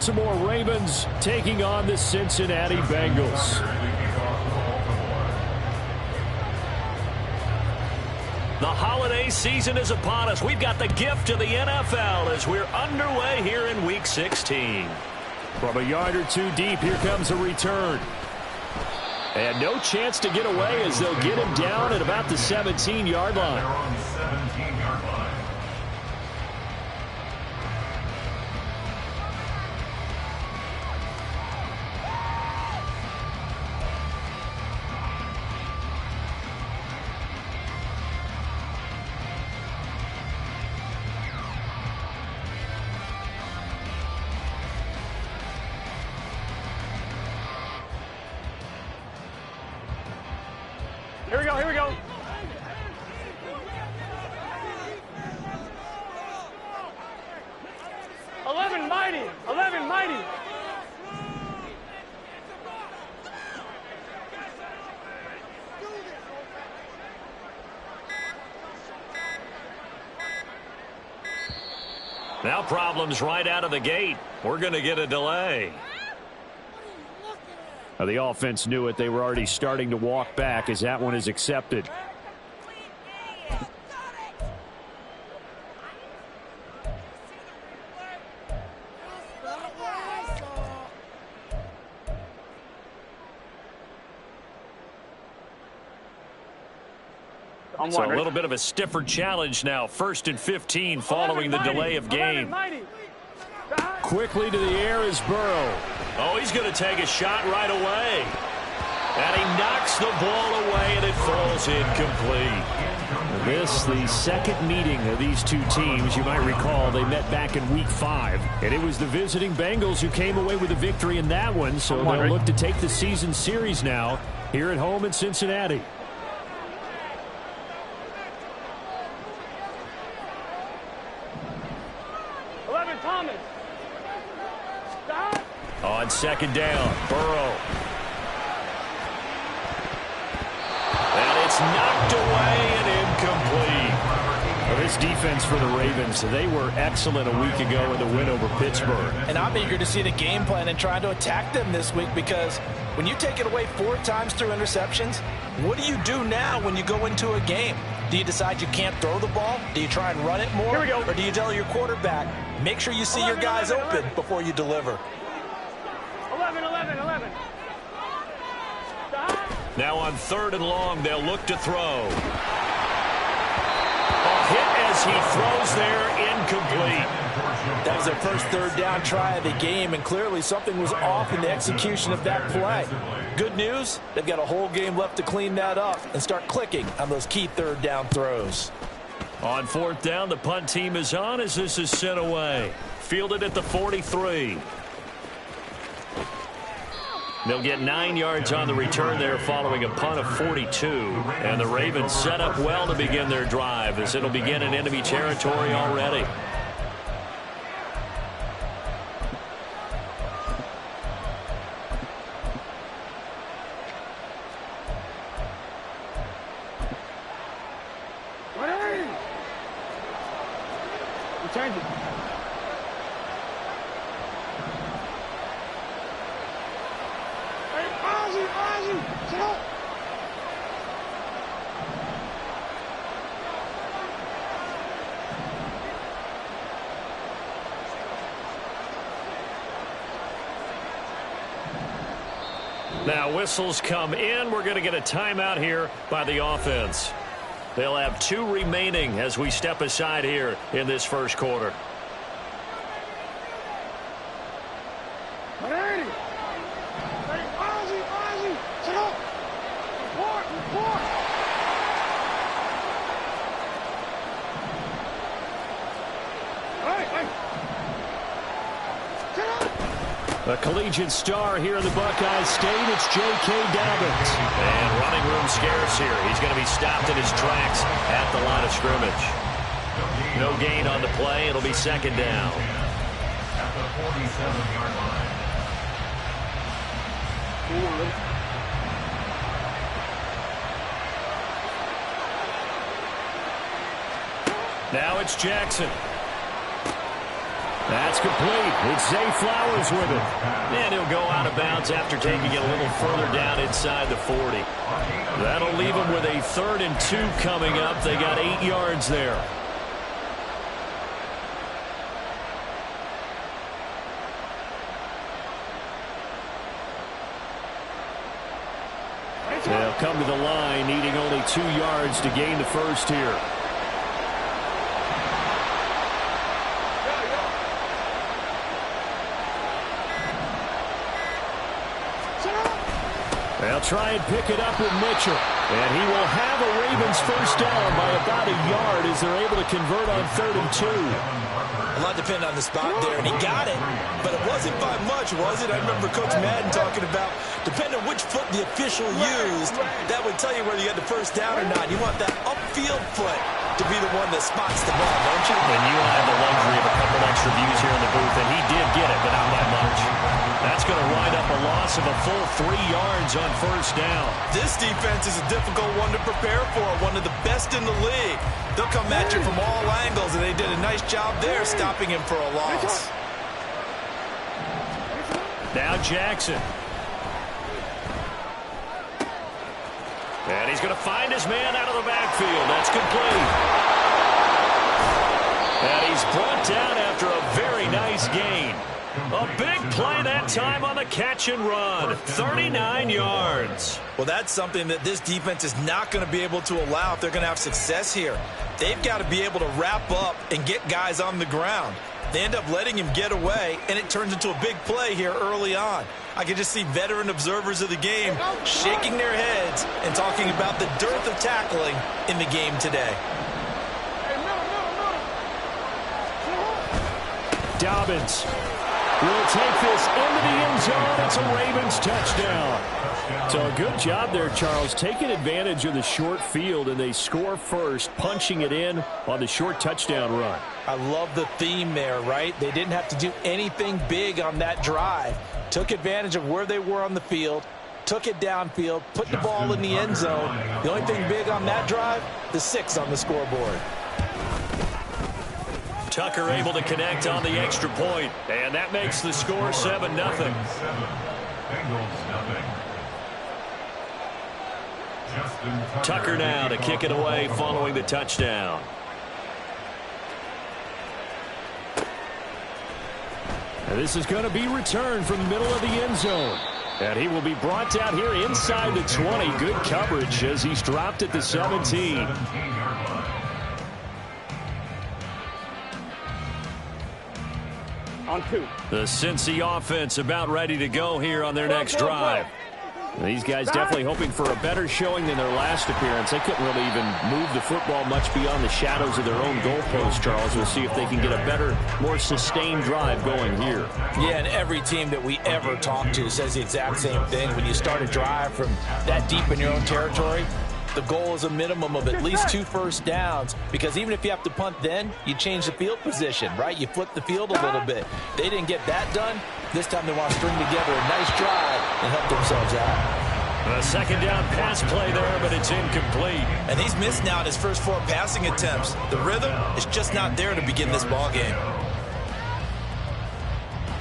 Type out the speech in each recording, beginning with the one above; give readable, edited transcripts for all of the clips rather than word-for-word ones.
Baltimore Ravens taking on the Cincinnati Bengals. The holiday season is upon us. We've got the gift of the NFL as we're underway here in Week 16. From a yard or two deep, here comes a return. And no chance to get away as they'll get him down at about the 17-yard line. Here we go, here we go. Eleven mighty. Now problems right out of the gate. We're going to get a delay. Now, the offense knew it. They were already starting to walk back as that one is accepted. So a little bit of a stiffer challenge now. 1st and 15 following the delay of game. Quickly to the air is Burrow. Oh, he's going to take a shot right away. And he knocks the ball away, and it falls incomplete. This, the second meeting of these two teams. You might recall they met back in Week 5. And it was the visiting Bengals who came away with a victory in that one. So they'll look to take the season series now here at home in Cincinnati. On 2nd down, Burrow. And it's knocked away and incomplete. Well, this defense for the Ravens, they were excellent a week ago in the win over Pittsburgh. And I'm eager to see the game plan and trying to attack them this week, because when you take it away 4 times through interceptions, what do you do now when you go into a game? Do you decide you can't throw the ball? Do you try and run it more? Or do you tell your quarterback, make sure you see your guys open before you deliver? 11. Now on 3rd and long, they'll look to throw. A hit as he throws there, incomplete. That was their first 3rd down try of the game, and clearly something was off in the execution of that play. Good news, they've got a whole game left to clean that up and start clicking on those key 3rd down throws. On 4th down, the punt team is on as this is sent away. Fielded at the 43. They'll get 9 yards on the return there following a punt of 42. And the Ravens set up well to begin their drive as it'll begin in enemy territory already. Change it. Now whistles come in. We're going to get a timeout here by the offense. They'll have 2 remaining as we step aside here in this first quarter. A collegiate star here in the Buckeye State, it's J.K. Dobbins. And running room scarce here. He's going to be stopped in his tracks at the line of scrimmage. No gain on the play. It'll be 2nd down. At the 47-yard line. Now it's Jackson. That's complete. It's Zay Flowers with it. And he'll go out of bounds after taking it a little further down inside the 40. That'll leave them with a 3rd and 2 coming up. They got 8 yards there. They'll come to the line, needing only 2 yards to gain the first here. They'll try and pick it up with Mitchell. And he will have a Ravens first down by about a yard as they're able to convert on 3rd and 2. A lot depended on the spot there, and he got it, but it wasn't by much, was it? I remember Coach Madden talking about, depending on which foot the official used, that would tell you whether you had the first down or not. You want that upfield foot to be the one that spots the ball, don't you? And you and I have the luxury of a couple extra views here in the booth, and he did get it, but not by much. That's going to wind up a loss of a full 3 yards on first down. This defense is a difficult one to prepare for, one of the best in the league. They'll come at you from all angles, and they did a nice job there stopping him for a loss. Now Jackson. And he's going to find his man out of the backfield. That's complete. And he's brought down after a very nice gain. A big play that time on the catch and run. 39 yards. Well, that's something that this defense is not going to be able to allow if they're going to have success here. They've got to be able to wrap up and get guys on the ground. They end up letting him get away, and it turns into a big play here early on. I can just see veteran observers of the game shaking their heads and talking about the dearth of tackling in the game today. Dobbins will take this into the end zone. It's a Ravens touchdown. So a good job there, Charles, taking advantage of the short field, and they score first, punching it in on the short touchdown run. I love the theme there, right? They didn't have to do anything big on that drive. Took advantage of where they were on the field, took it downfield, put the ball in the end zone. The only thing big on that drive, the 6 on the scoreboard. Tucker able to connect on the extra point, and that makes the score 7-0. Tucker now to kick it away following the touchdown. And this is going to be returned from the middle of the end zone. And he will be brought down here inside the 20. Good coverage as he's dropped at the 17. On 2. The Cincy offense about ready to go here on their next drive. These guys definitely hoping for a better showing than their last appearance. They couldn't really even move the football much beyond the shadows of their own goalpost, Charles. We'll see if they can get a better, more sustained drive going here. Yeah, and every team that we ever talk to says the exact same thing. When you start a drive from that deep in your own territory, the goal is a minimum of at least 2 first downs, because even if you have to punt then, you change the field position, right? You flip the field a little bit. They didn't get that done. This time they want to string together a nice drive and help themselves out. A second down pass play there, but it's incomplete. And he's missed now in his first 4 passing attempts. The rhythm is just not there to begin this ball game.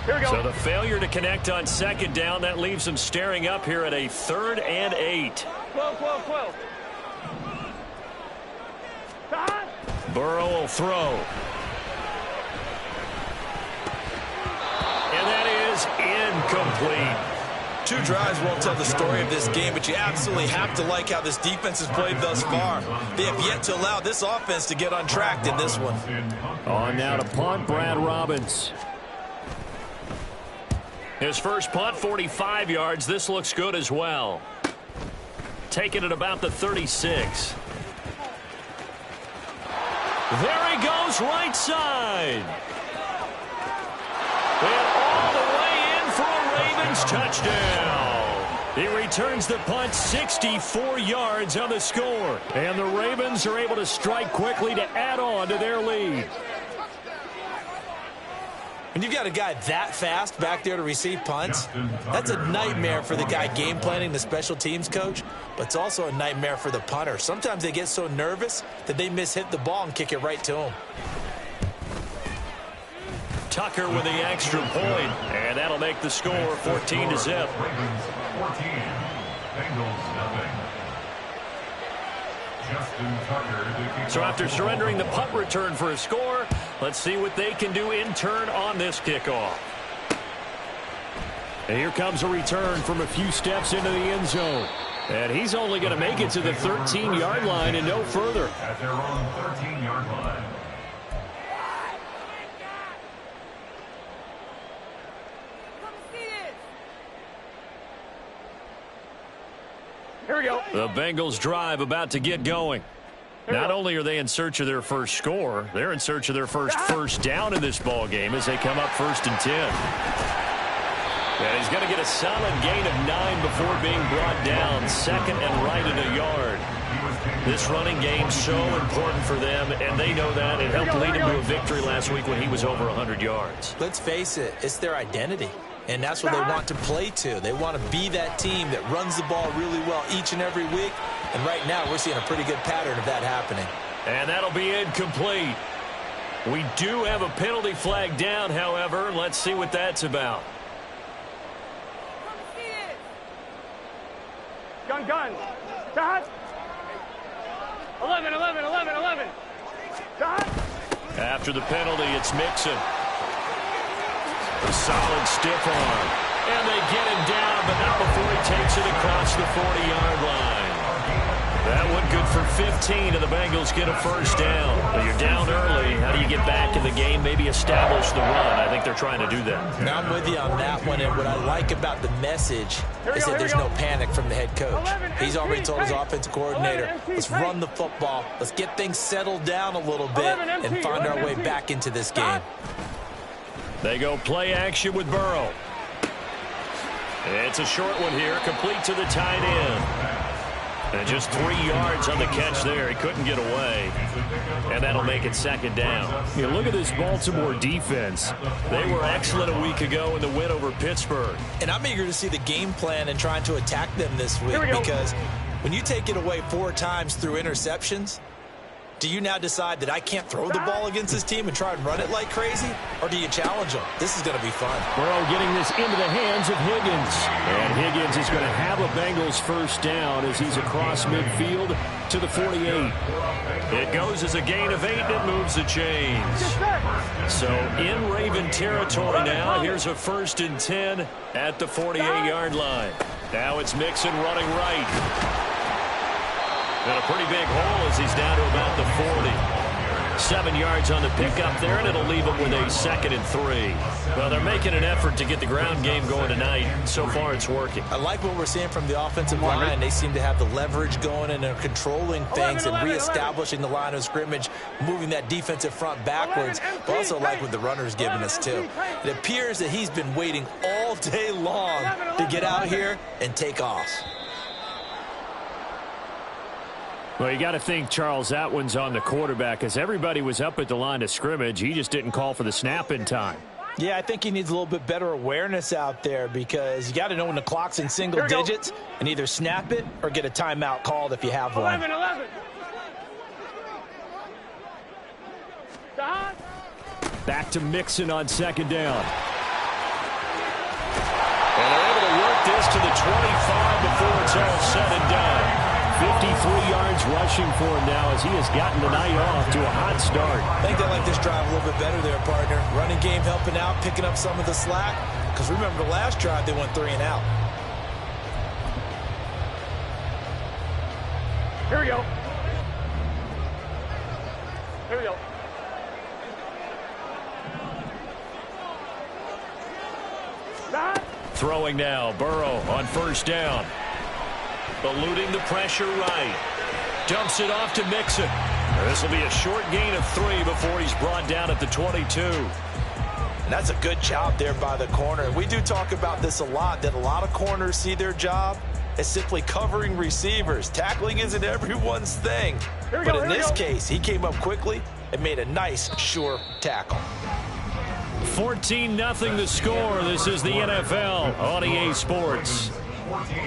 Here we go. So the failure to connect on second down, that leaves them staring up here at a 3rd and 8. 12. Burrow will throw. And that is incomplete. 2 drives won't tell the story of this game, but you absolutely have to like how this defense has played thus far. They have yet to allow this offense to get on track in this one. On now to punt, Brad Robbins. His first punt, 45 yards. This looks good as well. Taking it about the 36. There he goes, right side. And all the way in for a Ravens touchdown. He returns the punt, 64 yards on the score. And the Ravens are able to strike quickly to add on to their lead. When you've got a guy that fast back there to receive punts, that's a nightmare for the guy game planning, the special teams coach, but it's also a nightmare for the punter. Sometimes they get so nervous that they hit the ball and kick it right to him. Tucker with the extra point, and that'll make the score 14-0. Ravens 14, Bengals nothing. So after surrendering the punt return for a score, let's see what they can do in turn on this kickoff. And here comes a return from a few steps into the end zone. And he's only going to make it to the 13-yard line and no further. At their own 13-yard line. Here we go. The Bengals drive about to get going. Not only are they in search of their first score, they're in search of their first down in this ball game as they come up 1st and 10. And he's going to get a solid gain of 9 before being brought down. 2nd and right at a yard. This running game so important for them, and they know that. It helped lead him to a victory last week when he was over 100 yards. Let's face it, it's their identity. And that's what they want to play to. They want to be that team that runs the ball really well each and every week. And right now, we're seeing a pretty good pattern of that happening. And that'll be incomplete. We do have a penalty flag down, however. Let's see what that's about. Gun. Shot. 11. Shot. After the penalty, it's Mixon. A solid stiff arm. And they get him down, but not before he takes it across the 40-yard line. That one good for 15, and the Bengals get a first down. Well, you're down early. How do you get back in the game? Maybe establish the run. I think they're trying to do that. Now I'm with you on that one, and what I like about the message is that there's no panic from the head coach. He's already told his offensive coordinator, let's run the football, let's get things settled down a little bit, and find our way back into this game. They go play action with Burrow. It's a short one here, complete to the tight end. And just 3 yards on the catch there. He couldn't get away. And that'll make it 2nd down. You look at this Baltimore defense. They were excellent a week ago in the win over Pittsburgh. And I'm eager to see the game plan and trying to attack them this week, because when you take it away 4 times through interceptions, do you now decide that I can't throw the ball against this team and try and run it like crazy? Or do you challenge them? This is going to be fun. Burrow getting this into the hands of Higgins. And Higgins is going to have a Bengals first down as he's across midfield to the 48. It goes as a gain of 8, and it moves the chains. So in Raven territory now, here's a 1st and 10 at the 48-yard line. Now it's Mixon running right. And a pretty big hole as he's down to about the 40. 7 yards on the pickup there, and it'll leave him with a 2nd and 3. Well, they're making an effort to get the ground game going tonight. So far, it's working. I like what we're seeing from the offensive line. They seem to have the leverage going, and they're controlling things and reestablishing the line of scrimmage, moving that defensive front backwards. But also like what the runner's giving us, too. It appears that he's been waiting all day long to get out here and take off. Well, you got to think, Charles, that one's on the quarterback, as everybody was up at the line of scrimmage. He just didn't call for the snap in time. Yeah, I think he needs a little bit better awareness out there, because you got to know when the clock's in single digits and either snap it or get a timeout called if you have one. 11. Back to Mixon on 2nd down. And they're able to work this to the 25 before it's all said and done. 53 yards rushing for him now as he has gotten the night off to a hot start. I think they like this drive a little bit better there, partner. Running game helping out, picking up some of the slack. Because remember the last drive, they went 3 and out. Here we go. Here we go. Throwing now, Burrow on 1st down. Eluding the pressure right. Dumps it off to Mixon. This will be a short gain of 3 before he's brought down at the 22. And that's a good job there by the corner. We do talk about this a lot, that a lot of corners see their job as simply covering receivers. Tackling isn't everyone's thing. But in this case, he came up quickly and made a nice, sure tackle. 14-0 the score. This is the NFL on EA Sports. 14.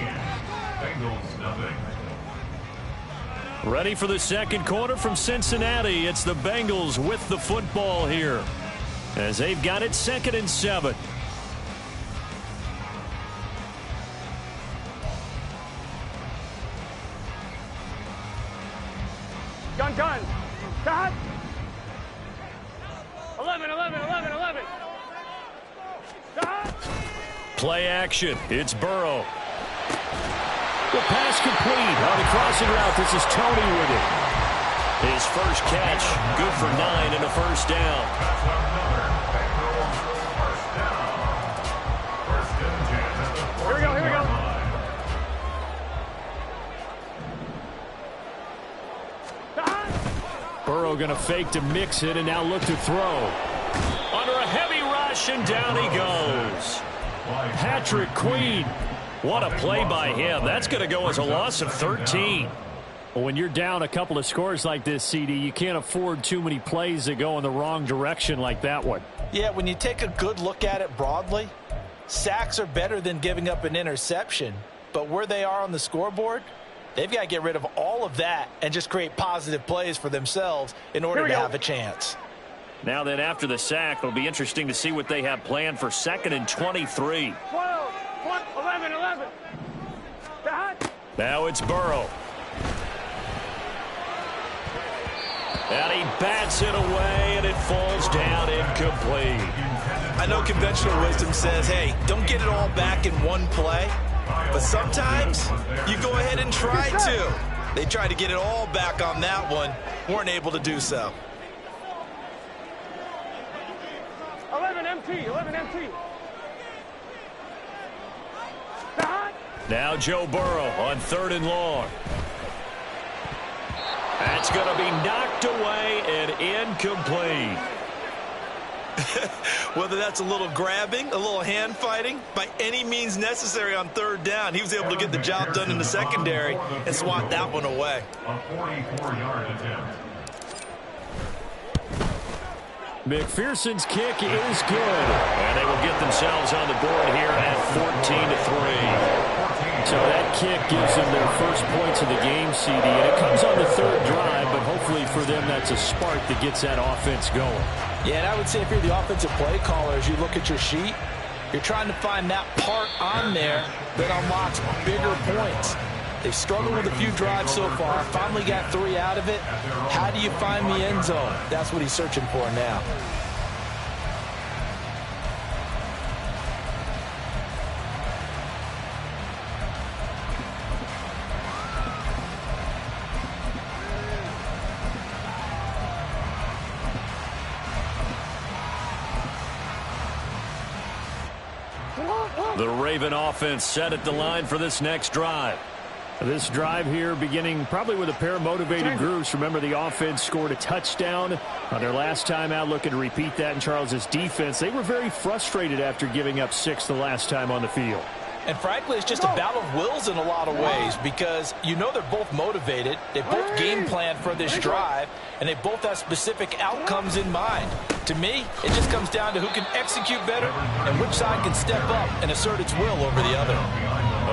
Bengals nothing. Ready for the 2nd quarter from Cincinnati. It's the Bengals with the football here. as they've got it 2nd and 7. Gun. Shot. 11. Shot. Play action. It's Burrow. The pass complete on the crossing route. This is Tony with it. His first catch, good for 9 and a first down. That's another Bengals first down. First and 10 at the 40-yard Here we go. line. Shot. Burrow going to fake to mix it and now look to throw. Under a heavy rush, and down he goes. Patrick Queen. What a play by him. That's going to go as a loss of 13. Well, when you're down a couple of scores like this, CD, you can't afford too many plays that go in the wrong direction like that one. Yeah, when you take a good look at it broadly, sacks are better than giving up an interception. But where they are on the scoreboard, they've got to get rid of all of that and just create positive plays for themselves in order to have a chance. Now then, after the sack, it'll be interesting to see what they have planned for 2nd and 23. 12. 11. Shot. Now it's Burrow. And he bats it away, and it falls down incomplete. I know conventional wisdom says, hey, don't get it all back in one play. But sometimes you go ahead and try to. They tried to get it all back on that one. Weren't able to do so. 11 MT. Shot. Now Joe Burrow on 3rd and long. That's going to be knocked away and incomplete. Whether that's a little grabbing, a little hand fighting, by any means necessary on 3rd down, he was able to get the job done in the secondary and swat that one away. A 44-yard attempt. McPherson's kick is good. And they will get themselves on the board here at 14-3. So that kick gives them their first points of the game, CD. And it comes on the 3rd drive, but hopefully for them that's a spark that gets that offense going. Yeah, and I would say if you're the offensive play caller, as you look at your sheet, you're trying to find that part on there that unlocks bigger points. They've struggled with a few drives so far, finally got 3 out of it. How do you find the end zone? That's what he's searching for now. The Raven offense set at the line for this next drive. This drive here beginning probably with a pair of motivated groups. Remember, the offense scored a touchdown on their last time out, looking to repeat that in Charles's defense. They were very frustrated after giving up 6 the last time on the field. And frankly, it's just a battle of wills in a lot of ways because you know they're both motivated. They both game plan for this drive, and they both have specific outcomes in mind. To me, it just comes down to who can execute better and which side can step up and assert its will over the other.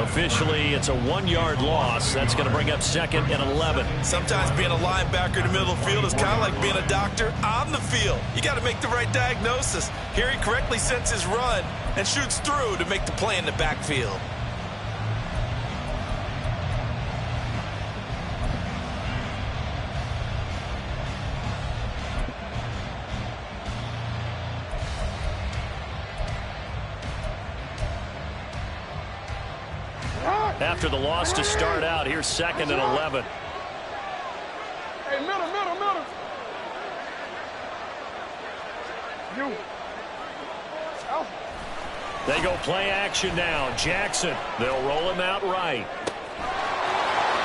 Officially, it's a 1-yard loss. That's going to bring up 2nd and 11. Sometimes being a linebacker in the middle of the field is kind of like being a doctor on the field. You got to make the right diagnosis. Here he correctly sets his run and shoots through to make the play in the backfield. After the loss to start out, here's 2nd and 11. Hey, middle. You. Out. They go play action now. Jackson, they'll roll him out right.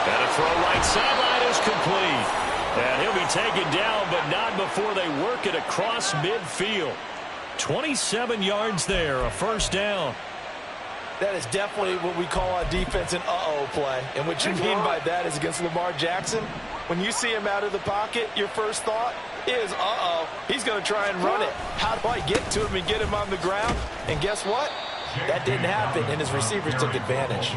And a throw right sideline is complete. And he'll be taken down, but not before they work it across midfield. 27 yards there, a first down. That is definitely what we call a defense an uh-oh play. And what you mean by that is against Lamar Jackson, when you see him out of the pocket, your first thought is, uh-oh, he's going to try and run it. How do I get to him and get him on the ground? And guess what? That didn't happen, and his receivers took advantage.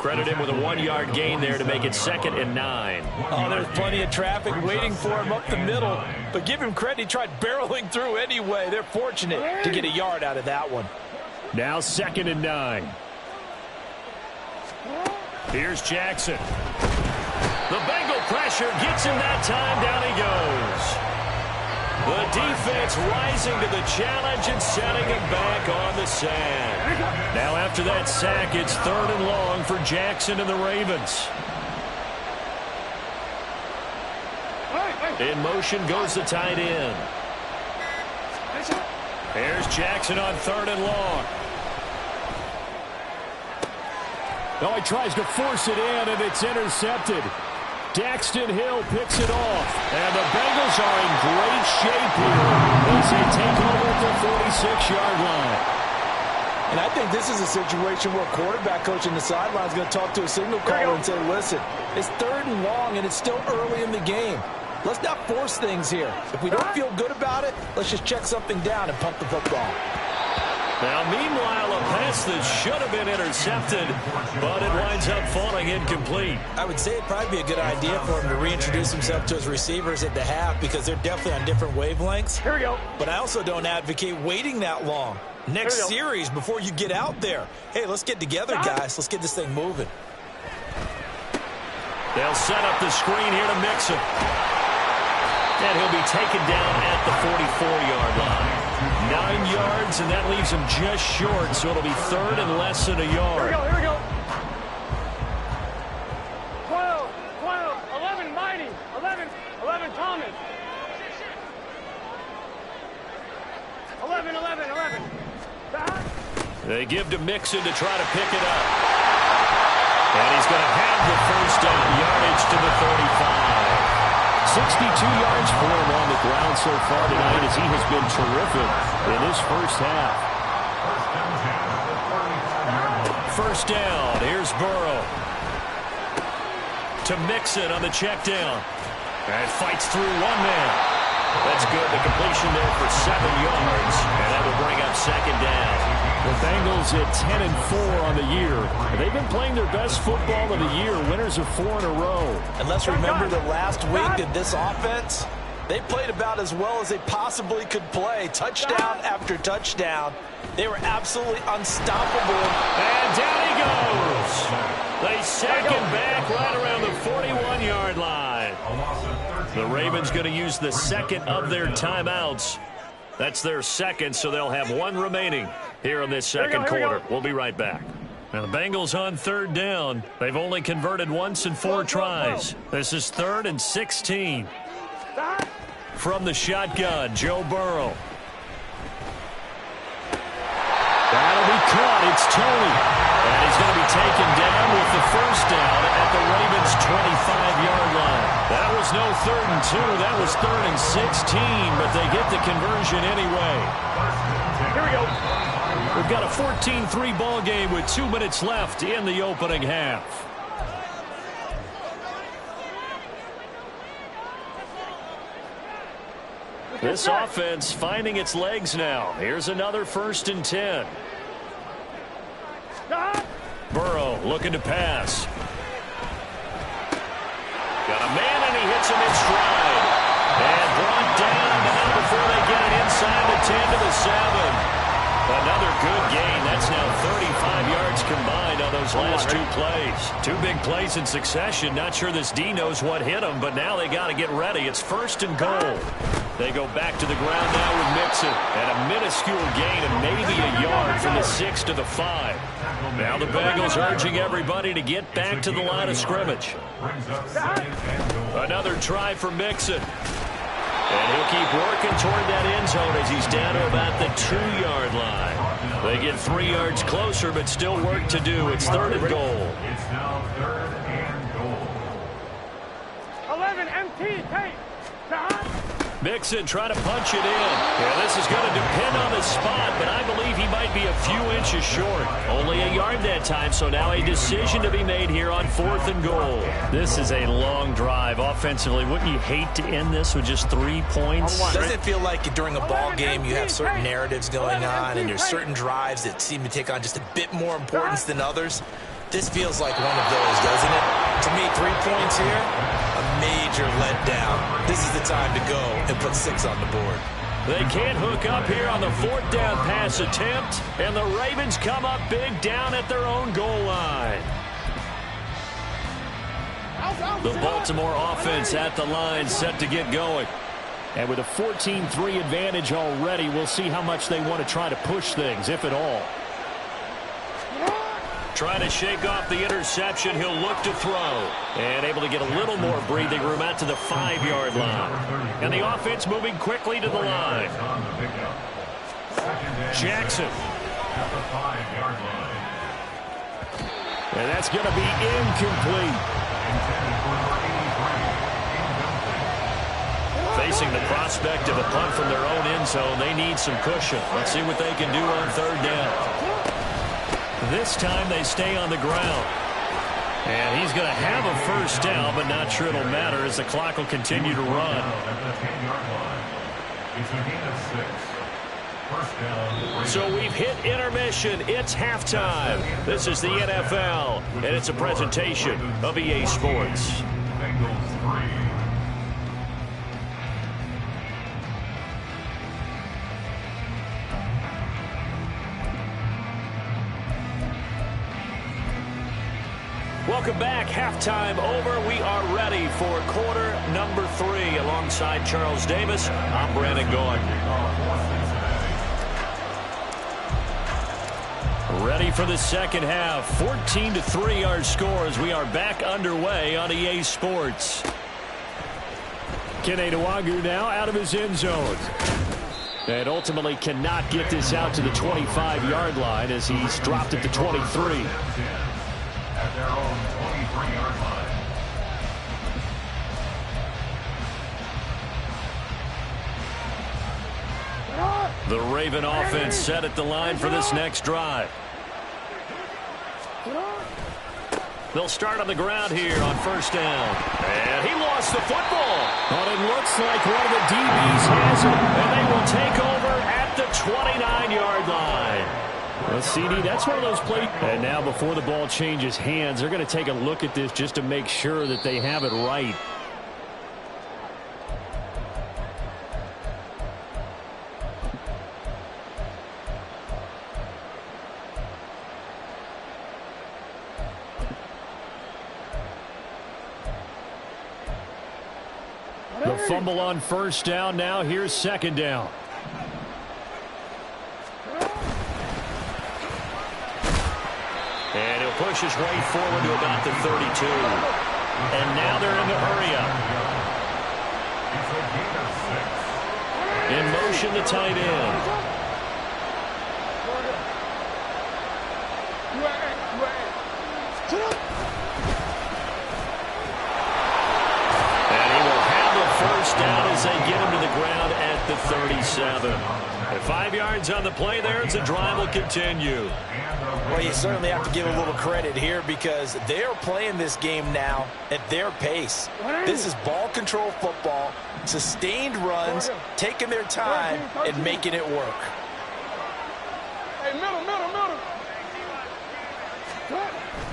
Credit him with a 1-yard gain there to make it 2nd and 9. Oh, there's plenty of traffic waiting for him up the middle. But give him credit, he tried barreling through anyway. They're fortunate to get a yard out of that one. Now 2nd and 9. Here's Jackson. The Bengal pressure gets him that time. Down he goes. The defense rising to the challenge and setting him back on the sand. Now after that sack, it's 3rd and long for Jackson and the Ravens. In motion goes the tight end. Here's Jackson on 3rd and long. Oh, he tries to force it in, and it's intercepted. Daxton Hill picks it off. And the Bengals are in great shape here as they take over at the 46-yard line. And I think this is a situation where a quarterback coach in the sideline is going to talk to a signal caller and say, listen, it's 3rd and long, and it's still early in the game. Let's not force things here. If we don't feel good about it, let's just check something down and pump the football. Now, meanwhile, a pass that should have been intercepted, but it winds up falling incomplete. I would say it'd probably be a good idea for him to reintroduce himself to his receivers at the half because they're definitely on different wavelengths. Here we go. But I also don't advocate waiting that long. Next series before you get out there. Hey, let's get together, guys. Let's get this thing moving. They'll set up the screen here to mix him. And he'll be taken down at the 44-yard line. 9 yards, and that leaves him just short, so it'll be 3rd and less than a yard. Here we go. 12, 11, Mighty. 11, Thomas. 11. They give to Mixon to try to pick it up. And he's going to have the 1st down, yardage to the 35. 62 yards for him on the ground so far tonight as he has been terrific in this first half. 1st down. Here's Burrow. To Mixon on the check down. And fights through one man. That's good. The completion there for 7 yards. And that will bring up 2nd down. The Bengals at 10-4 on the year. They've been playing their best football of the year. Winners of 4 in a row. And let's remember that last week that this offense, they played about as well as they possibly could play. Touchdown after touchdown. They were absolutely unstoppable. And down he goes. They sack him back right around the 41-yard line. The Ravens going to use the 2nd of their timeouts. That's their 2nd, so they'll have 1 remaining here in this 2nd quarter. We'll be right back. Now the Bengals on 3rd down. They've only converted once in 4 tries. This is 3rd and 16. From the shotgun, Joe Burrow. That'll be caught. It's Tony. And he's going to be taken down with the 1st down at the Ravens' 25-yard line. That was no 3rd and 2. That was 3rd and 16, but they get the conversion anyway. Here we go. We've got a 14-3 ball game with 2 minutes left in the opening half. This offense finding its legs now. Here's another 1st and 10. Burrow looking to pass. Got a man, and he hits him in stride. And brought down now before they get it inside the 10 to the 7. Another good gain. That's now 35 yards combined on those last 2 plays. 2 big plays in succession. Not sure this D knows what hit him, but now they got to get ready. It's 1st and goal. They go back to the ground now with Mixon. And a minuscule gain of maybe a yard from the 6 to the 5. Now the Bengals urging everybody to get back to the line of scrimmage. Another try for Mixon. And he'll keep working toward that end zone as he's down to about the 2-yard line. They get 3 yards closer, but still work to do. It's 3rd and goal. It's now 3rd and goal. 11, MT, tape. Mixon trying to punch it in. Yeah, this is going to depend on the spot, but I believe he might be a few inches short. Only a yard that time, so now a decision to be made here on 4th and goal. This is a long drive offensively. Wouldn't you hate to end this with just 3 points? Doesn't it feel like during a ball game you have certain narratives going on and there's certain drives that seem to take on just a bit more importance than others? This feels like one of those, doesn't it? To me, 3 points here, a major letdown. This is the time to go and put 6 on the board. They can't hook up here on the 4th down pass attempt, and the Ravens come up big down at their own goal line. The Baltimore offense at the line set to get going. And with a 14-3 advantage already, we'll see how much they want to try to push things, if at all. Trying to shake off the interception, he'll look to throw. And able to get a little more breathing room out to the 5-yard line. And the offense moving quickly to the line. Jackson. And that's going to be incomplete. Facing the prospect of a punt from their own end zone, they need some cushion. Let's see what they can do on 3rd down. This time they stay on the ground. And he's going to have a 1st down, but not sure it'll matter as the clock will continue to run. So we've hit intermission. It's halftime. This is the NFL, and it's a presentation of EA Sports. Welcome back. Halftime over. We are ready for quarter number 3. Alongside Charles Davis, I'm Brandon Gordon. Ready for the second half. 14-3 our score as we are back underway on EA Sports. Kene Nwangwu now out of his end zone. And ultimately cannot get this out to the 25-yard line as he's dropped at the 23. At their own 23-yard line. The Raven offense set at the line for this next drive. They'll start on the ground here on 1st down. And he lost the football. But it looks like one of the DBs has it. And they will take over at the 29-yard line. Well, CD, that's one of those plays. And now before the ball changes hands, they're going to take a look at this just to make sure that they have it right. The fumble on 1st down. Now here's 2nd down. And he'll push his way forward to about the 32. And now they're in the hurry up. In motion, the tight end. And he will have the 1st down as they get him to the ground at the 37. And 5 yards on the play there as the drive will continue. Well, you certainly have to give a little credit here because they're playing this game now at their pace. This is ball control football, sustained runs, taking their time, and making it work. Hey, middle.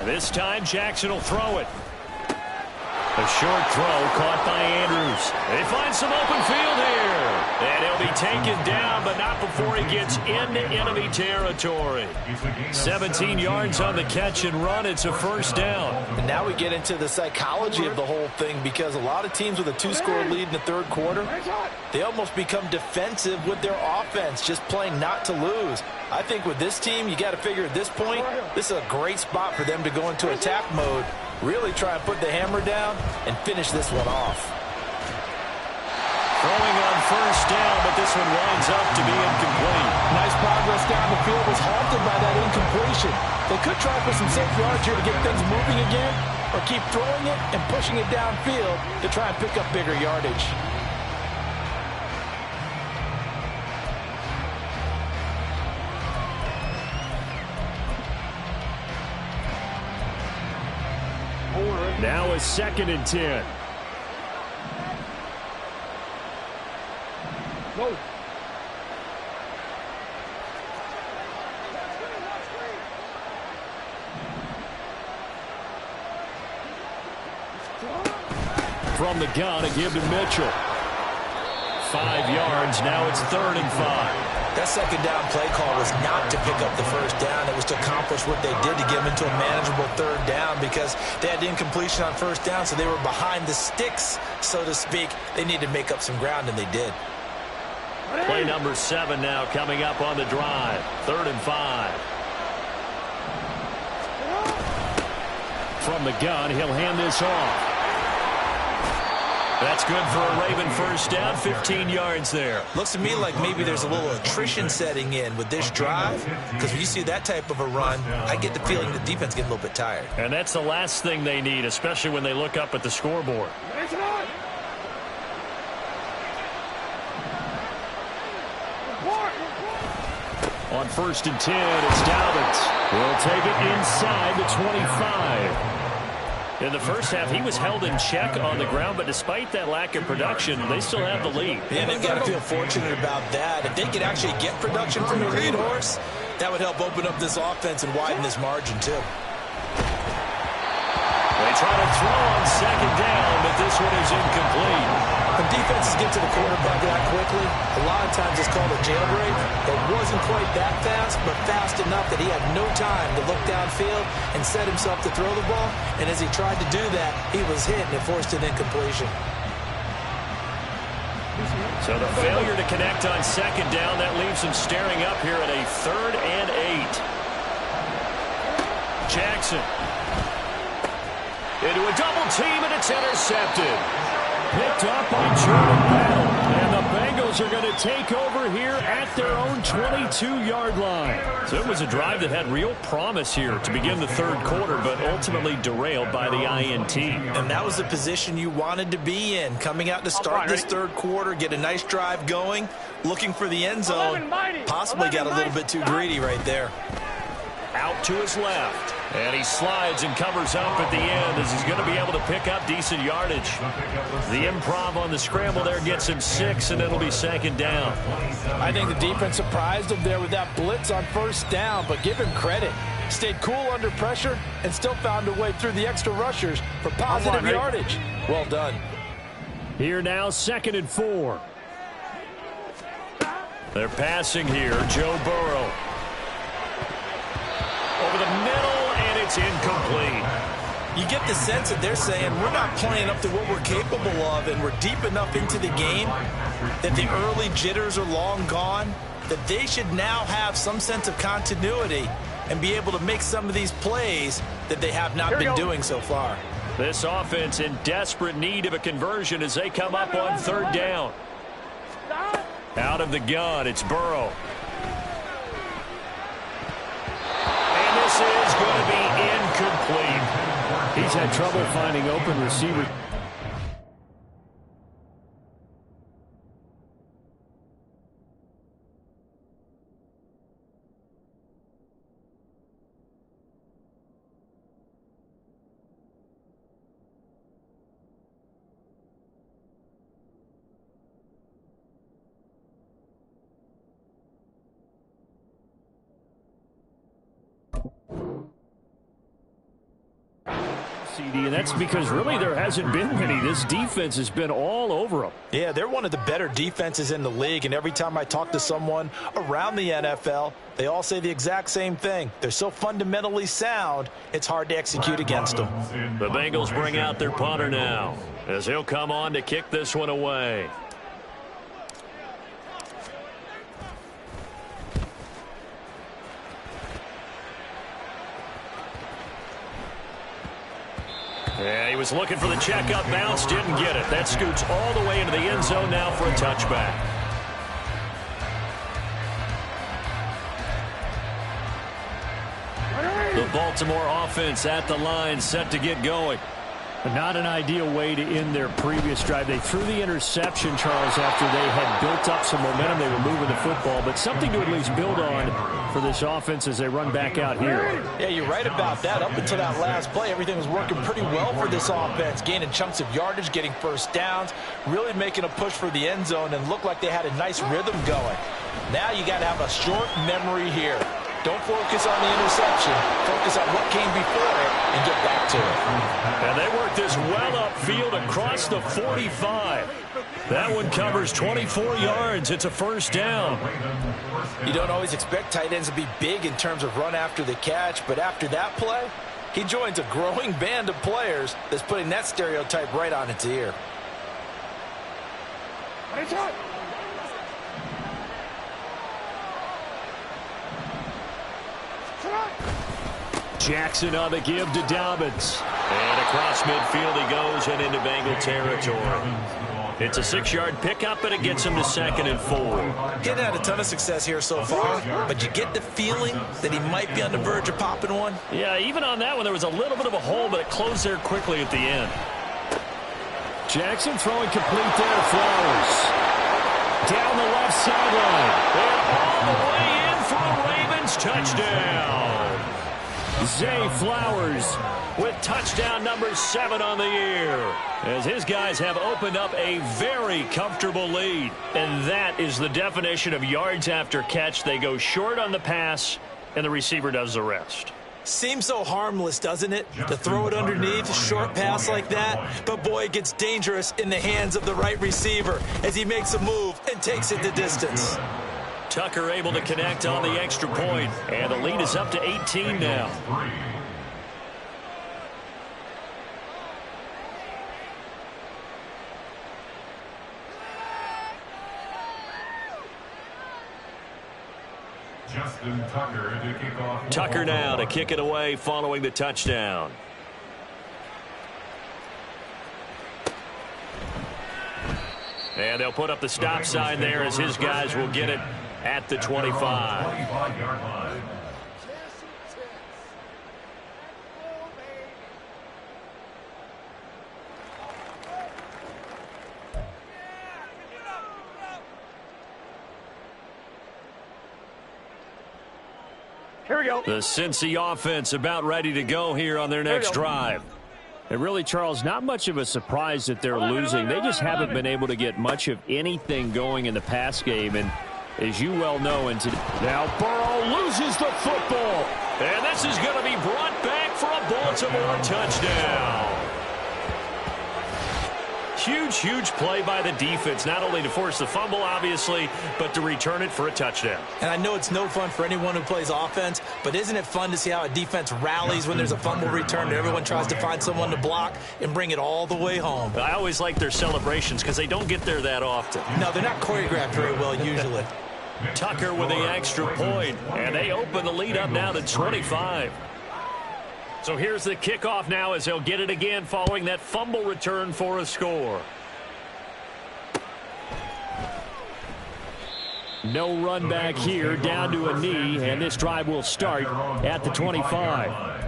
This time Jackson will throw it. A short throw caught by Andrews. They find some open field here. And he'll be taken down, but not before he gets into enemy territory. 17 yards on the catch and run. It's a 1st down. And now we get into the psychology of the whole thing because a lot of teams with a 2-score lead in the 3rd quarter, they almost become defensive with their offense, just playing not to lose. I think with this team, you got to figure at this point, this is a great spot for them to go into attack mode, really try and put the hammer down and finish this one off. Throwing on 1st down, but this one winds up to be incomplete. Nice progress down the field was halted by that incompletion. They could try for some safe yards here to get things moving again, or keep throwing it and pushing it downfield to try and pick up bigger yardage. Now a 2nd and 10. Go. From the gun, to give to Mitchell. 5 yards. Now it's 3rd and 5. That second down play call was not to pick up the first down. It was to accomplish what they did to get them into a manageable 3rd down because they had incompletion on first down, so they were behind the sticks, so to speak. They needed to make up some ground, and they did. Play number 7 now coming up on the drive. 3rd and 5. From the gun, he'll hand this off. That's good for a Raven first down, 15 yards there. Looks to me like maybe there's a little attrition setting in with this drive, because when you see that type of a run, I get the feeling the defense getting a little bit tired. And that's the last thing they need, especially when they look up at the scoreboard. On 1st and 10, it's Dobbins. He'll take it inside the 25. In the first half, he was held in check on the ground, but despite that lack of production, they still have the lead. Yeah, they've got to feel fortunate about that. If they could actually get production from their lead horse, that would help open up this offense and widen this margin, too. They try to throw on 2nd down, but this one is incomplete. When defenses get to the quarterback that quickly, a lot of times it's called a jailbreak. It wasn't quite that fast, but fast enough that he had no time to look downfield and set himself to throw the ball. And as he tried to do that, he was hit, and it forced an incompletion. So the failure to connect on 2nd down, that leaves him staring up here at a 3rd and 8. Jackson. Into a double team, and it's intercepted. Picked up by Jordan Battle. And the Bengals are going to take over here at their own 22-yard line. So it was a drive that had real promise here to begin the 3rd quarter, but ultimately derailed by the INT. And that was the position you wanted to be in. Coming out to start this 3rd quarter, get a nice drive going, looking for the end zone. Possibly got a little bit too greedy right there. Out to his left. And he slides and covers up at the end as he's going to be able to pick up decent yardage. The improv on the scramble there gets him 6, and it'll be 2nd down. I think the defense surprised him there with that blitz on first down, but give him credit. Stayed cool under pressure and still found a way through the extra rushers for positive yardage. Well done. Here now, 2nd and 4. They're passing here. Joe Burrow. Over the middle, and it's incomplete. You get the sense that they're saying we're not playing up to what we're capable of, and we're deep enough into the game that the early jitters are long gone, that they should now have some sense of continuity and be able to make some of these plays that they have not been doing so far. This offense in desperate need of a conversion as they come up on 3rd down. Out of the gun, it's Burrow. This is going to be incomplete. He's had trouble finding open receivers. And that's because really there hasn't been many. This defense has been all over them. Yeah, they're one of the better defenses in the league, and every time I talk to someone around the NFL, they all say the exact same thing. They're so fundamentally sound, it's hard to execute against them. The Bengals bring out their punter now as he'll come on to kick this one away. Yeah, he was looking for the checkup bounce, didn't get it. That scoots all the way into the end zone now for a touchback. The Baltimore offense at the line, set to get going. Not an ideal way to end their previous drive. They threw the interception, Charles, after they had built up some momentum. They were moving the football, but something to at least build on for this offense as they run back out here. Yeah, you're right about that. Up until that last play, everything was working pretty well for this offense, gaining chunks of yardage, getting first downs, really making a push for the end zone, and looked like they had a nice rhythm going. Now you got to have a short memory here. Don't focus on the interception. Focus on what came before it and get back to it. And they work this well upfield across the 45. That one covers 24 yards. It's a first down. You don't always expect tight ends to be big in terms of run after the catch, but after that play, he joins a growing band of players that's putting that stereotype right on its ear. Jackson on the give to Dobbins. And across midfield he goes and into Bengal territory. It's a 6-yard pickup, and it gets him to 2nd and 4. He hasn't had a ton of success here so far, but you get the feeling that he might be on the verge of popping one. Yeah, even on that one, there was a little bit of a hole, but it closed there quickly at the end. Jackson throwing complete there. Flowers. Down the left sideline. They're all the way in for a Ravens touchdown. Zay Flowers with touchdown number 7 on the year, as his guys have opened up a very comfortable lead. And that is the definition of yards after catch. They go short on the pass, and the receiver does the rest. Seems so harmless, doesn't it, to throw it underneath, a short pass like that? But, boy, it gets dangerous in the hands of the right receiver as he makes a move and takes it the distance. Tucker able to connect on the extra point, and the lead is up to 18 now. Tucker now to kick it away following the touchdown. And they'll put up the stop sign there as his guys will get it at the 25. Here we go. The Cincy offense about ready to go here on their next drive. And really, Charles, not much of a surprise that they're losing. They just haven't been able to get much of anything going in the pass game. And as you well know, now Burrow loses the football. And this is going to be brought back for a Baltimore touchdown. Huge play by the defense, not only to force the fumble, obviously, but to return it for a touchdown. And I know it's no fun for anyone who plays offense, but isn't it fun to see how a defense rallies when there's a fumble return and everyone tries to find someone to block and bring it all the way home? I always like their celebrations because they don't get there that often. No, they're not choreographed very well usually. Tucker with the extra point, and they open the lead up now to 25. So here's the kickoff now as they'll get it again following that fumble return for a score. No run back here, down to a knee, and this drive will start at the 25.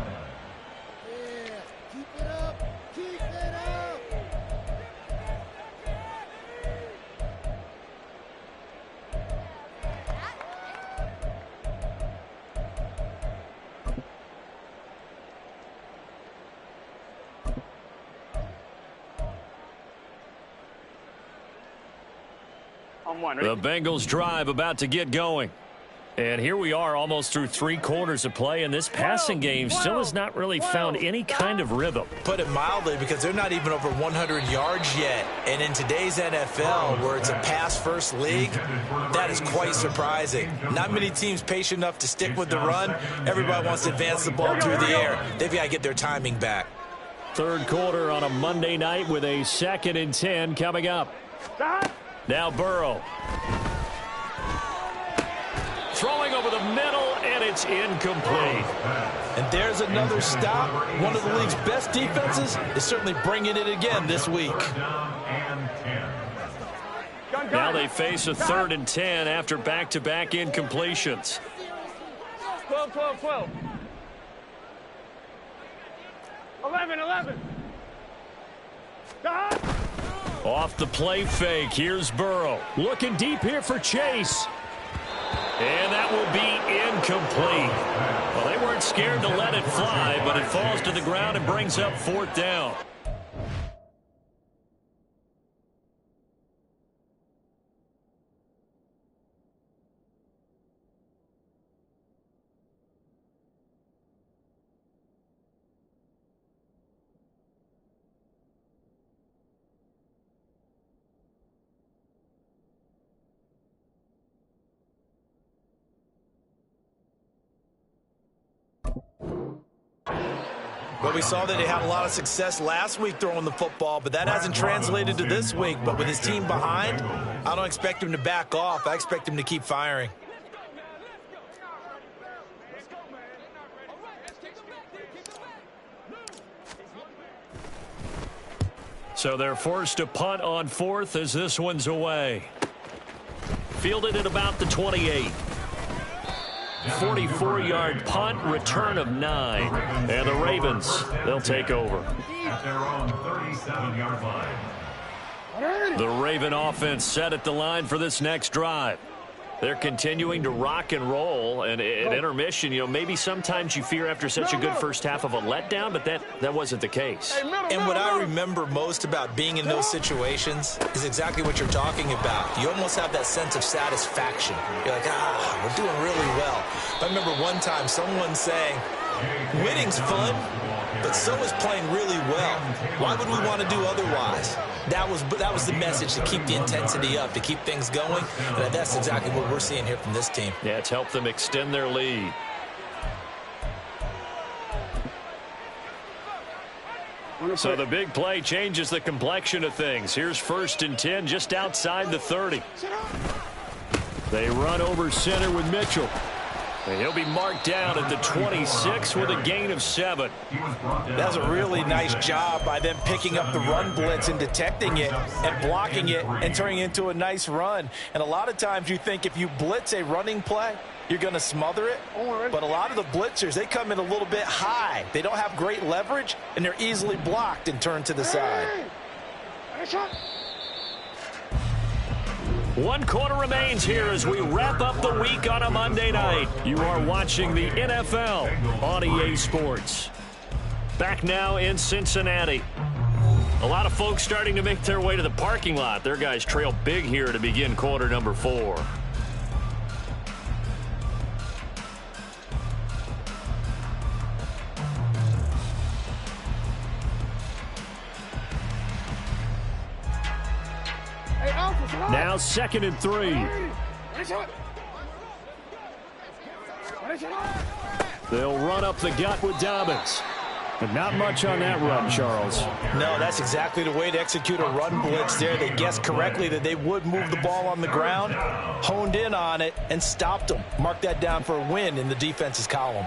The Bengals drive about to get going. And here we are almost through 3 quarters of play, and this passing game still has not really found any kind of rhythm. Put it mildly, because they're not even over 100 yards yet. And in today's NFL, where it's a pass-first league, that is quite surprising. Not many teams patient enough to stick with the run. Everybody wants to advance the ball through the air. They've got to get their timing back. Third quarter on a Monday night with a 2nd and 10 coming up. Now Burrow. Throwing over the middle, and it's incomplete. And there's another stop. One of the league's best defenses is certainly bringing it again this week. Now they face a 3rd and 10 after back-to-back incompletions. 12. 11. Off the play fake, here's Burrow. Looking deep here for Chase. And that will be incomplete. Well, they weren't scared to let it fly, but it falls to the ground and brings up 4th down. Well, we saw that he had a lot of success last week throwing the football, but that hasn't translated to this week. But with his team behind, I don't expect him to back off. I expect him to keep firing. So they're forced to punt on 4th as this one's away. Fielded at about the 28. 44-yard punt, return of 9. And the Ravens, they'll take over. At their own 37-yard line. The Raven offense set at the line for this next drive. They're continuing to rock and roll, and at intermission, you know, maybe sometimes you fear after such a good first half of a letdown, but that wasn't the case. And what I remember most about being in those situations is exactly what you're talking about. You almost have that sense of satisfaction. You're like, we're doing really well. I remember one time someone saying, winning's fun, but so is playing really well. Why would we want to do otherwise? That was the message, to keep the intensity up, to keep things going. And that's exactly what we're seeing here from this team. Yeah, it's helped them extend their lead. So the big play changes the complexion of things. Here's 1st and 10 just outside the 30. They run over center with Mitchell. And he'll be marked down at the 26 with a gain of 7. That was a really nice job by them picking up the run blitz and detecting it and blocking it and turning it into a nice run. And a lot of times you think if you blitz a running play, you're going to smother it. But a lot of the blitzers, they come in a little bit high. They don't have great leverage, and they're easily blocked and turned to the side. 1 quarter remains here as we wrap up the week on a Monday night. You are watching the NFL on EA Sports. Back now in Cincinnati. A lot of folks starting to make their way to the parking lot. Their guys trail big here to begin quarter number 4. Now 2nd and 3. They'll run up the gut with Dobbins. But not much on that run, Charles. No, that's exactly the way to execute a run blitz there. They guessed correctly that they would move the ball on the ground, honed in on it, and stopped them. Mark that down for a win in the defense's column.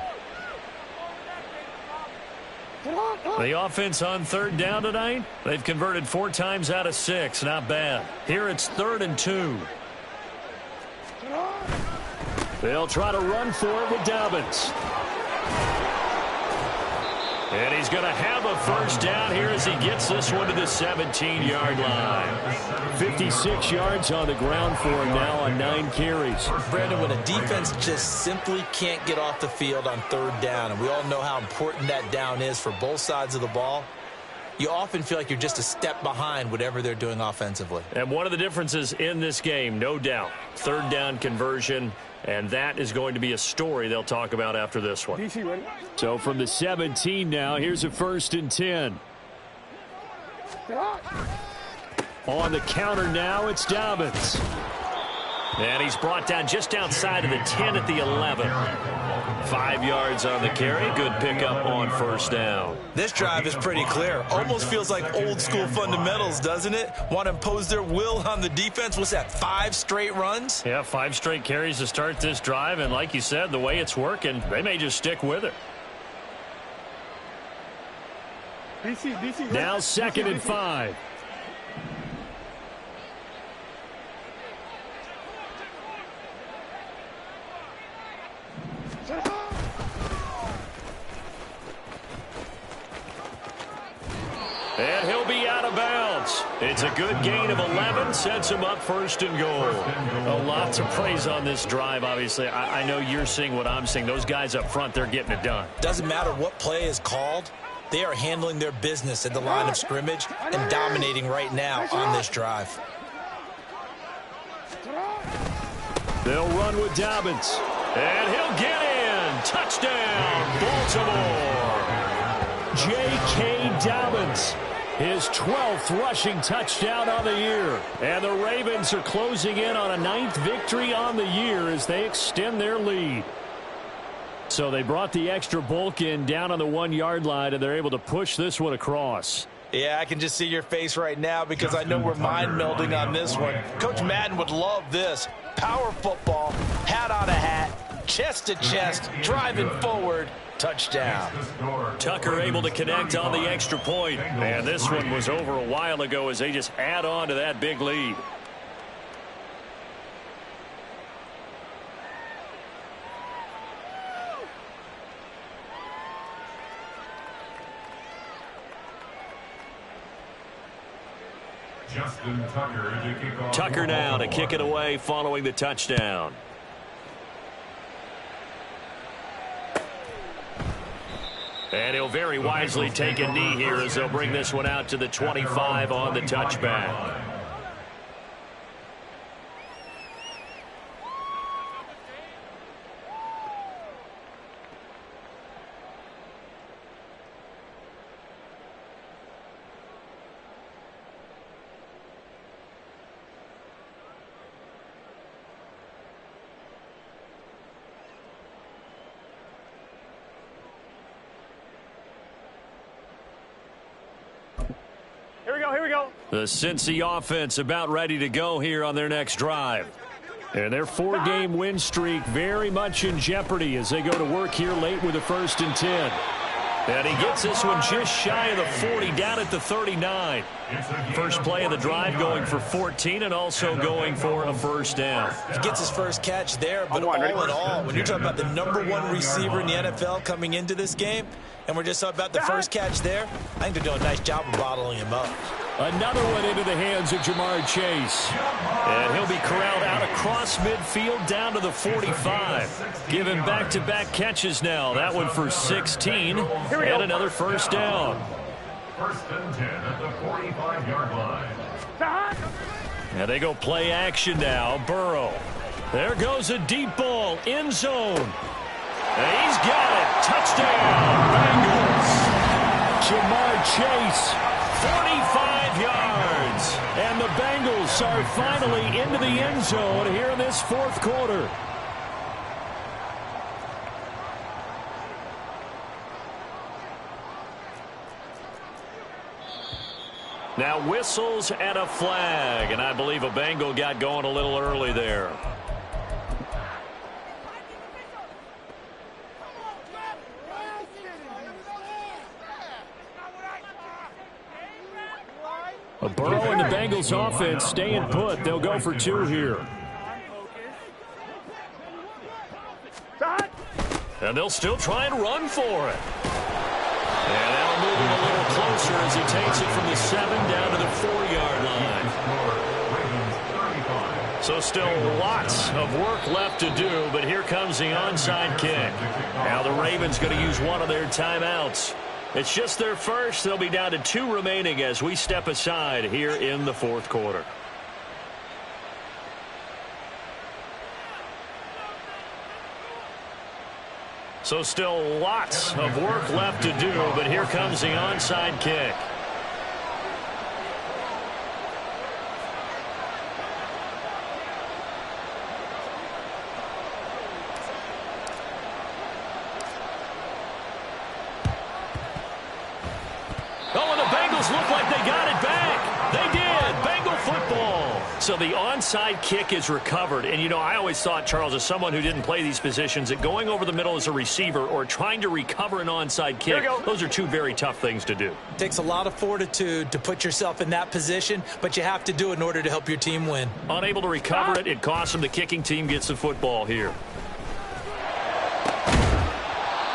The offense on 3rd down tonight, they've converted 4 times out of 6. Not bad. Here it's 3rd and 2. They'll try to run for it with Dobbins. And he's going to have a first down here as he gets this one to the 17-yard line. 56 yards on the ground for him now on 9 carries. Brandon, when a defense just simply can't get off the field on 3rd down, and we all know how important that down is for both sides of the ball, you often feel like you're just a step behind whatever they're doing offensively. And one of the differences in this game, no doubt, 3rd down conversion, and that is going to be a story they'll talk about after this one. So from the 17 now, here's a 1st and 10. On the counter now, it's Dobbins. And he's brought down just outside of the 10 at the 11. 5 yards on the carry. Good pickup on 1st down. This drive is pretty clear. Almost feels like old school fundamentals, doesn't it? Want to impose their will on the defense. What's that, 5 straight runs? Yeah, 5 straight carries to start this drive. And like you said, the way it's working, they may just stick with it. Now 2nd and 5. And he'll be out of bounds. It's a good gain of 11, sets him up 1st and goal. A lot to praise on this drive, obviously. I know you're seeing what I'm seeing. Those guys up front, they're getting it done. Doesn't matter what play is called. They are handling their business at the line of scrimmage and dominating right now on this drive. They'll run with Dobbins. And he'll get in. Touchdown, Baltimore. J.K. Dobbins. His 12th rushing touchdown on the year. And the Ravens are closing in on a 9th victory on the year as they extend their lead. So they brought the extra bulk in down on the 1-yard line, and they're able to push this one across. Yeah, I can just see your face right now because I know we're mind melding on this one. Coach Madden would love this. Power football, hat on a hat, chest to chest, driving forward, touchdown. Tucker able to connect on the extra point. And this one was over a while ago as they just add on to that big lead. Tucker now to kick it away following the touchdown. And he'll very wisely take a knee here as they'll bring this one out to the 25 on the touchback. Here we go. The Cincy offense about ready to go here on their next drive. And their 4-game win streak very much in jeopardy as they go to work here late with a 1st and 10. And he gets this one just shy of the 40, down at the 39. First play of the drive going for 14 and also going for a first down. He gets his first catch there, but all in all, when you're talking about the #1 receiver in the NFL coming into this game, and we're just talking about the first catch there, I think they're doing a nice job of bottling him up. Another one into the hands of Jamar Chase. And he'll be corralled out across midfield down to the 45. Given back-to-back catches now. That one for 16 and another first down. 1st and 10 at the 45-yard line. And they go play action now. Burrow. There goes a deep ball. End zone. And he's got it. Touchdown. Bengals. Jamar Chase. 45 yards. And the Bengals are finally into the end zone here in this 4th quarter. Now whistles and a flag. And I believe a Bengal got going a little early there. Burrow and the Bengals offense staying put. They'll go for 2 here. And they'll still try and run for it. And now moving a little closer as he takes it from the 7 down to the 4-yard line. So still lots of work left to do, but here comes the onside kick. Now the Ravens going to use one of their timeouts. It's just their first. They'll be down to 2 remaining as we step aside here in the 4th quarter. So still lots of work left to do, but here comes the onside kick. Oh, and the Bengals look like they got it back. They did. Bengal football. So the onside kick is recovered. And, you know, I always thought, Charles, as someone who didn't play these positions, that going over the middle as a receiver or trying to recover an onside kick, those are 2 very tough things to do. It takes a lot of fortitude to put yourself in that position, but you have to do it in order to help your team win. Unable to recover it, it costs them. The kicking team gets the football here.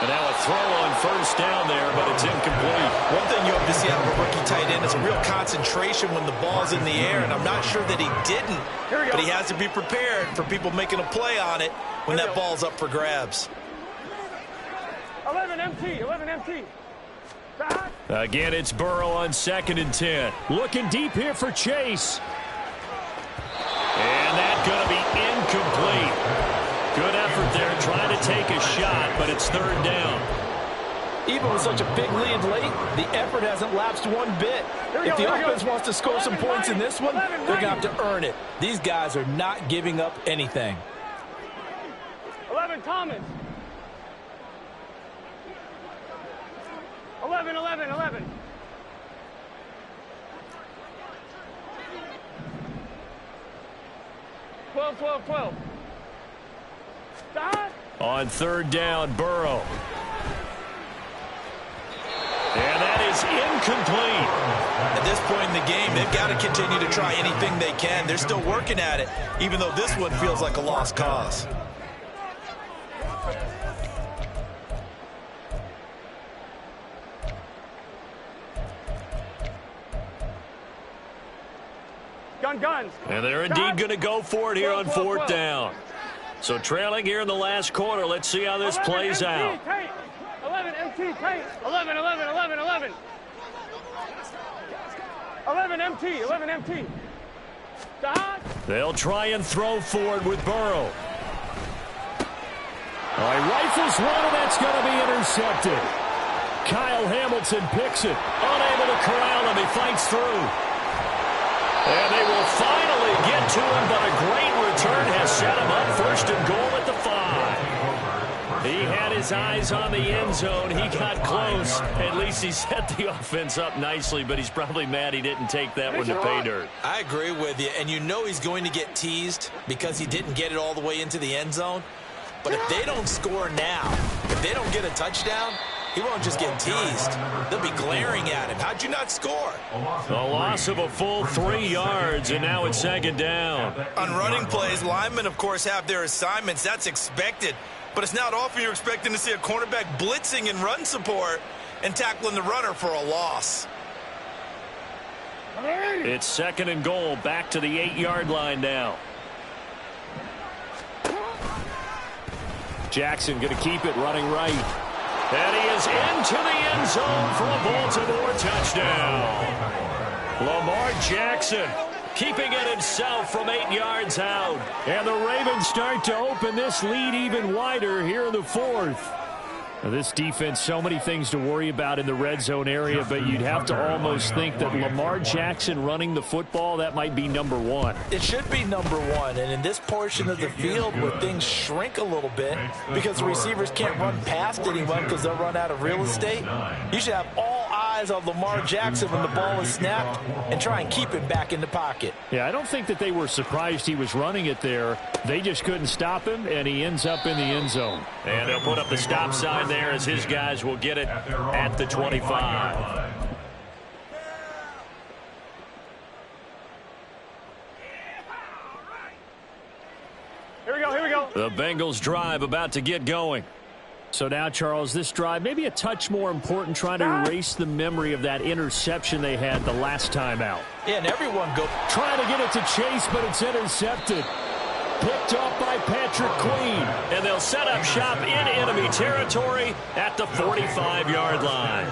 And now a throw on first down there, but it's incomplete. One thing you have to see out of a rookie tight end is a real concentration when the ball's in the air, and I'm not sure that he didn't, but he has to be prepared for people making a play on it when that ball's up for grabs. 11 MT. Again, it's Burrow on 2nd and 10. Looking deep here for Chase. And that's going to be incomplete. Good effort there, trying to take a shot, but it's 3rd down. Even with such a big lead late, the effort hasn't lapsed one bit. If the offense wants to score some points in this one, they're going to have to earn it. These guys are not giving up anything. 11 Thomas. 11, 11, 11. Twelve, 12, 12. Stop. On third down, Burrow. And that is incomplete. At this point in the game, they've got to continue to try anything they can. They're still working at it, even though this one feels like a lost cause. Guns. And they're indeed going to go for it here on fourth down. So trailing here in the last quarter. Let's see how this plays out. 11 MT, tight. 11, 11, 11, 11. 11 MT, 11 MT. Stop. They'll try and throw for it with Burrow. All right, rifles one, and that's going to be intercepted. Kyle Hamilton picks it. Unable to corral him. He fights through. And they will finally get to him, but a great return has set him up first and goal at the 5. He had his eyes on the end zone. He got close. At least he set the offense up nicely, but he's probably mad he didn't take that one to pay dirt. I agree with you, and you know he's going to get teased because he didn't get it all the way into the end zone. But if they don't score now, if they don't get a touchdown, he won't just get teased. They'll be glaring at him. How'd you not score? A loss of a full 3 yards, and now it's second down. On running plays, linemen, of course, have their assignments. That's expected. But it's not often you're expecting to see a cornerback blitzing in run support and tackling the runner for a loss. It's second and goal, back to the 8-yard line now. Jackson going to keep it running right. And he is into the end zone for a Baltimore touchdown. Lamar Jackson keeping it himself from 8 yards out. And the Ravens start to open this lead even wider here in the fourth. Now, this defense, so many things to worry about in the red zone area, but you'd have to almost think that Lamar Jackson running the football, that might be number one. It should be number one, and in this portion of the field where things shrink a little bit because the receivers can't run past anyone because they'll run out of real estate, you should have all eyes on Lamar Jackson when the ball is snapped and try and keep it back in the pocket. Yeah, I don't think that they were surprised he was running it there. They just couldn't stop him, and he ends up in the end zone. And they'll put up the stop sign there as his guys will get it at the 25. Here we go, here we go. The Bengals drive about to get going. So now, Charles, this drive maybe a touch more important, trying to erase the memory of that interception they had the last time out. Yeah, and everyone go trying to get it to Chase, but it's intercepted. Picked off by Patrick Queen. And they'll set up shop in enemy territory at the 45-yard line.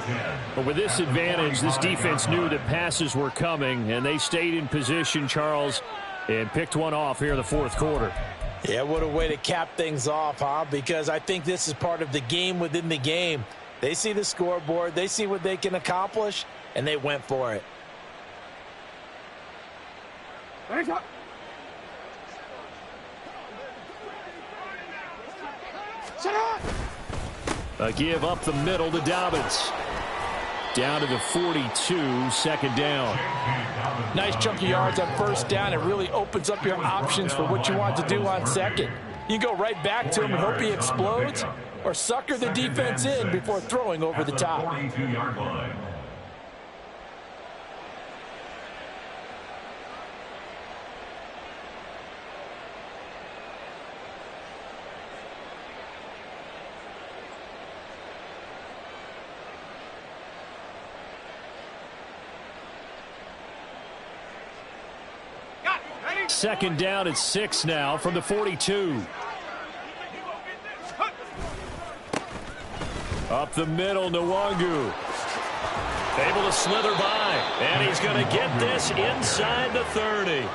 But with this advantage, this defense knew that passes were coming, and they stayed in position, Charles, and picked one off here in the fourth quarter. Yeah, what a way to cap things off, huh? Because I think this is part of the game within the game. They see the scoreboard, they see what they can accomplish, and they went for it. A give up the middle to Dobbins. Down to the 42, second down. Nice chunk of yards on first down. It really opens up your options for what you want to do on second. You go right back to him and hope he explodes, or sucker the defense in before throwing over the top. Second down at 6 now from the 42. Up the middle, Nwangu. Able to slither by, and he's going to get this inside the 30.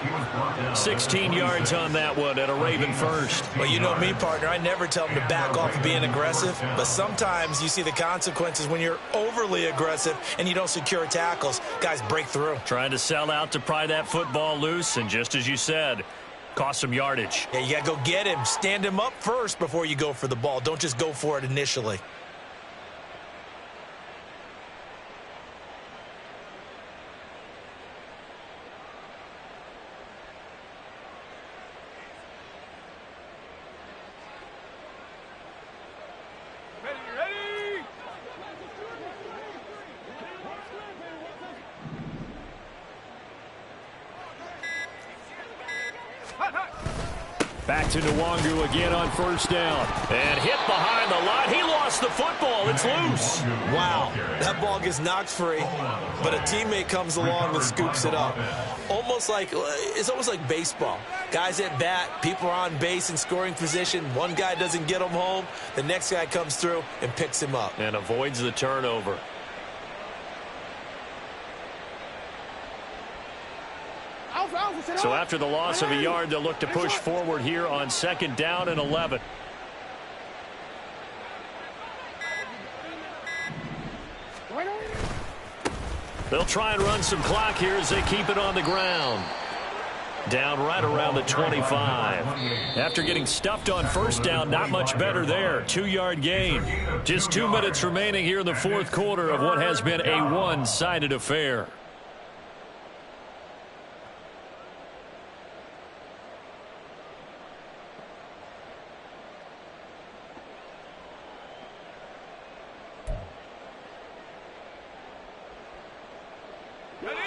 16 yards on that one at a Raven first. Well, you know me, partner. I never tell them to back off of being aggressive, but sometimes you see the consequences when you're overly aggressive and you don't secure tackles. Guys break through. Trying to sell out to pry that football loose, and just as you said, cost some yardage. Yeah, you got to go get him. Stand him up first before you go for the ball. Don't just go for it initially. Back to Nwangu again on first down. And hit behind the line. He lost the football. It's loose. Wow, that ball gets knocked free, but a teammate comes along and scoops it up. It's almost like baseball. Guys at bat, people are on base in scoring position. One guy doesn't get him home. The next guy comes through and picks him up. And avoids the turnover. So after the loss of a yard, they'll look to push forward here on 2nd down and 11. They'll try and run some clock here as they keep it on the ground. Down right around the 25. After getting stuffed on first down, not much better there. 2-yard gain. Just 2 minutes remaining here in the 4th quarter of what has been a one-sided affair.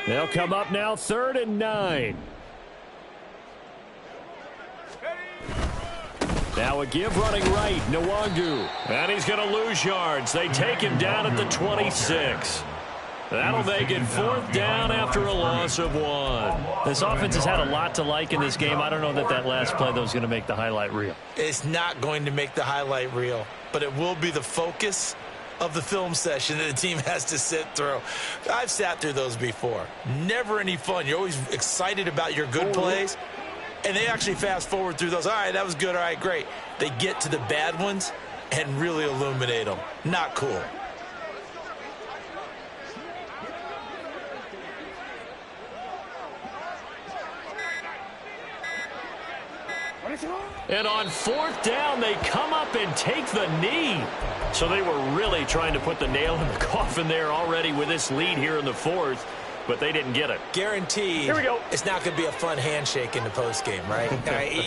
They'll come up now 3rd and 9. Now a give running right, Nwangu. And he's going to lose yards. They take him down at the 26. That'll make it 4th down after a loss of 1. This offense has had a lot to like in this game. I don't know that last play, though, is going to make the highlight reel. It's not going to make the highlight reel, but it will be the focus of the film session that the team has to sit through. I've sat through those before. Never any fun. You're always excited about your good plays, and they actually fast forward through those. All right, that was good. All right, great. They get to the bad ones and really illuminate them. Not cool. And on 4th down, they come up and take the knee. So they were really trying to put the nail in the coffin there already with this lead here in the 4th, but they didn't get it. Guaranteed. Here we go. It's not going to be a fun handshake in the postgame, right?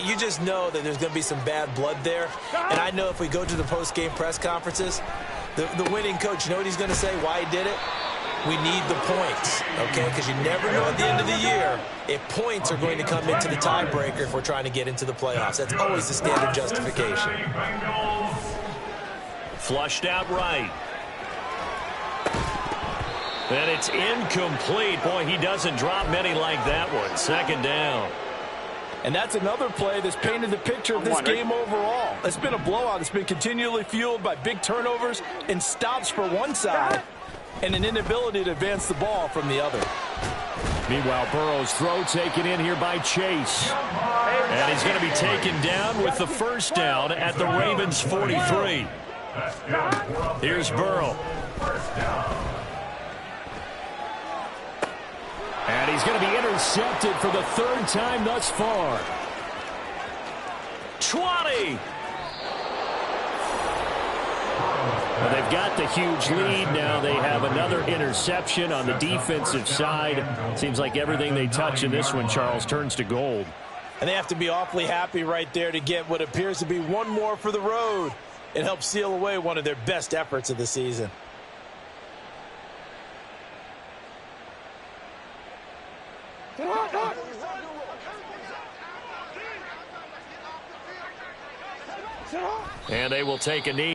You just know that there's going to be some bad blood there. And I know if we go to the postgame press conferences, the winning coach, you know what he's going to say, why he did it? We need the points, okay? Because you never know at the end of the year if points are going to come into the tiebreaker if we're trying to get into the playoffs. That's always the standard justification. Flushed out right. And it's incomplete. Boy, he doesn't drop many like that one. 2nd down. And that's another play that's painted the picture of this game overall. It's been a blowout. It's been continually fueled by big turnovers and stops for one side and an inability to advance the ball from the other. Meanwhile, Burrow's throw taken in here by Chase. And he's going to be taken down with the 1st down at the Ravens' 43. Here's Burrow. And he's going to be intercepted for the 3rd time thus far. 20. Well, they've got the huge lead now. They have another interception on the defensive side. Seems like everything they touch in this one, Charles, turns to gold. And they have to be awfully happy right there to get what appears to be one more for the road. It helps seal away one of their best efforts of the season. And they will take a knee.